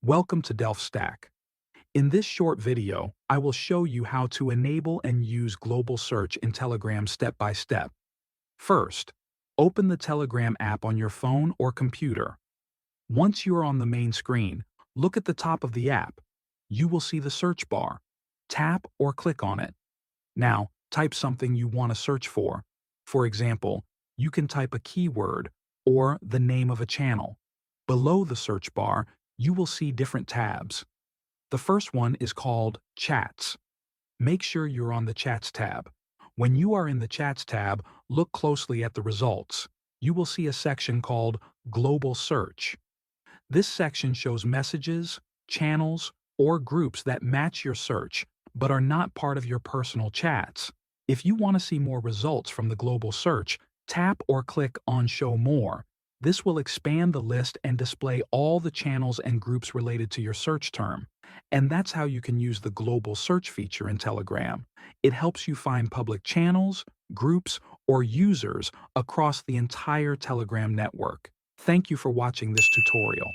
Welcome to Stack. In this short video, I will show you how to enable and use global search in Telegram step by step. First, open the Telegram app on your phone or computer. Once you are on the main screen, look at the top of the app. You will see the search bar. Tap or click on it. Now, type something you want to search for. For example, you can type a keyword or the name of a channel. Below the search bar, you will see different tabs. The first one is called Chats. Make sure you're on the Chats tab. When you are in the Chats tab, look closely at the results. You will see a section called Global Search. This section shows messages, channels, or groups that match your search but are not part of your personal chats. If you want to see more results from the global search, tap or click on Show More. This will expand the list and display all the channels and groups related to your search term. And that's how you can use the global search feature in Telegram. It helps you find public channels, groups, or users across the entire Telegram network. Thank you for watching this tutorial.